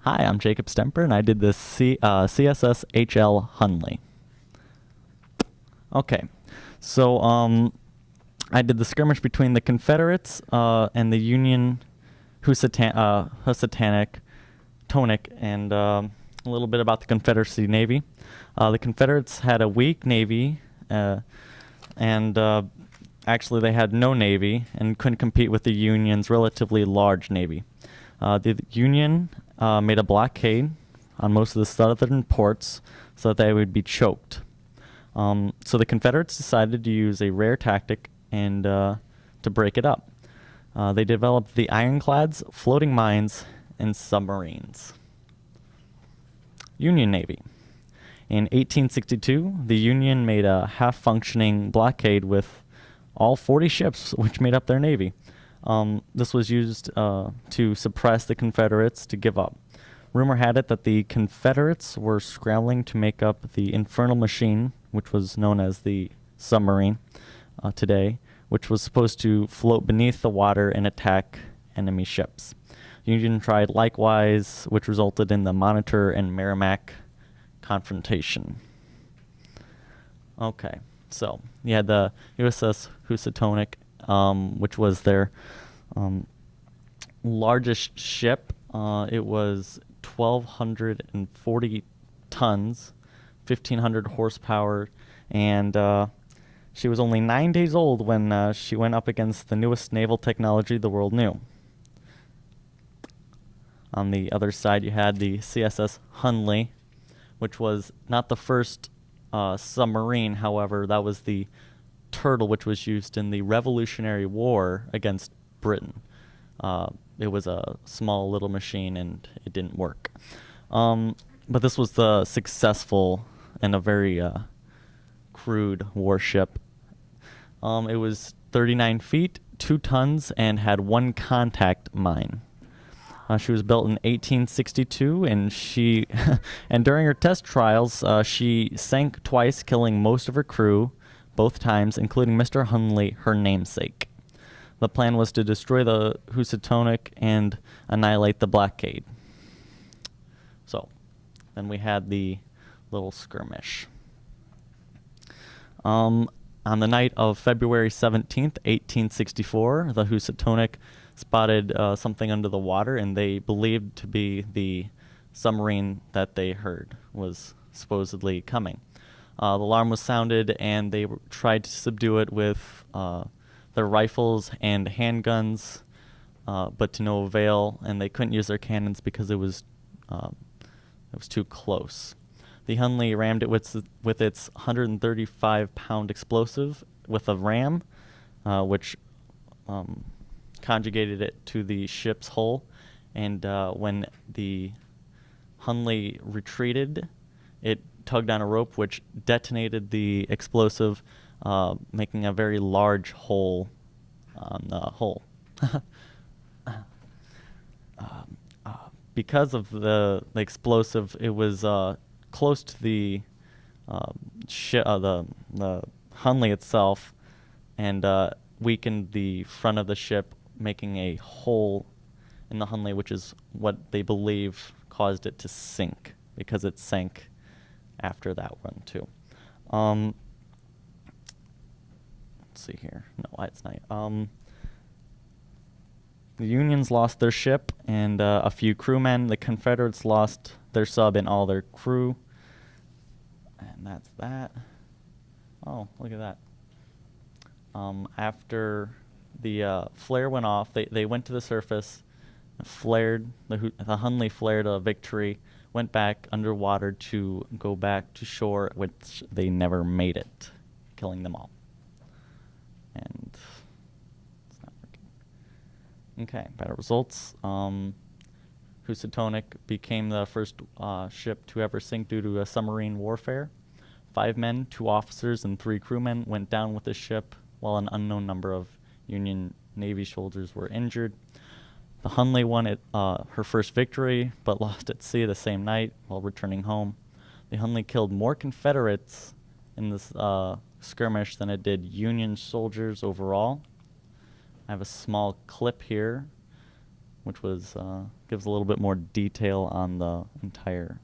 Hi, I'm Jacob Stemper, and I did the CSS HL Hunley. Okay, so I did the skirmish between the Confederates and the Union Housatonic, and a little bit about the Confederacy Navy. The Confederates had a weak navy, and actually they had no navy and couldn't compete with the Union's relatively large navy. The Union made a blockade on most of the southern ports so that they would be choked. So the Confederates decided to use a rare tactic and to break it up. They developed the ironclads, floating mines, and submarines. Union Navy. In 1862, the Union made a half-functioning blockade with all 40 ships, which made up their navy. This was used to suppress the Confederates to give up. Rumor had it that the Confederates were scrambling to make up the infernal machine, which was known as the submarine today, which was supposed to float beneath the water and attack enemy ships. The Union tried likewise, which resulted in the Monitor and Merrimack confrontation. Okay, so you had the USS Housatonic, which was their largest ship. It was 1,240 tons, 1,500 horsepower, and she was only 9 days old when she went up against the newest naval technology the world knew. On the other side, you had the CSS Hunley, which was not the first submarine. However, that was the turtle which was used in the Revolutionary War against Britain. It was a small little machine and it didn't work. But this was the successful and a very crude warship. It was 39 feet, 2 tons, and had 1 contact mine. She was built in 1862, and and during her test trials, she sank twice, killing most of her crew, both times, including Mr. Hunley, her namesake. The plan was to destroy the Housatonic and annihilate the blockade. So, then we had the little skirmish. On the night of February 17th, 1864, the Housatonic spotted something under the water, and they believed to be the submarine that they heard was supposedly coming. The alarm was sounded, and they tried to subdue it with their rifles and handguns, but to no avail, and they couldn't use their cannons because it was too close. The Hunley rammed it with its 135-pound explosive with a ram, which conjugated it to the ship's hull, and when the Hunley retreated, it tugged on a rope which detonated the explosive, making a very large hole on the hull. Because of the explosive, it was close to the Hunley itself, and weakened the front of the ship, making a hole in the Hunley, which is what they believe caused it to sink, because it sank after that one too. Let's see here. No, it's not. The Unions lost their ship and a few crewmen. The Confederates lost their sub and all their crew. And that's that. Oh, look at that. After the flare went off, they went to the surface, flared, the Hunley flared a victory, went back underwater to go back to shore, which they never made it, killing them all. And it's not working. Okay, better results. Housatonic became the first ship to ever sink due to a submarine warfare. 5 men, 2 officers, and 3 crewmen went down with the ship, while an unknown number of Union Navy soldiers were injured. The Hunley won her first victory, but lost at sea the same night while returning home. The Hunley killed more Confederates in this skirmish than it did Union soldiers overall. I have a small clip here which was gives a little bit more detail on the entire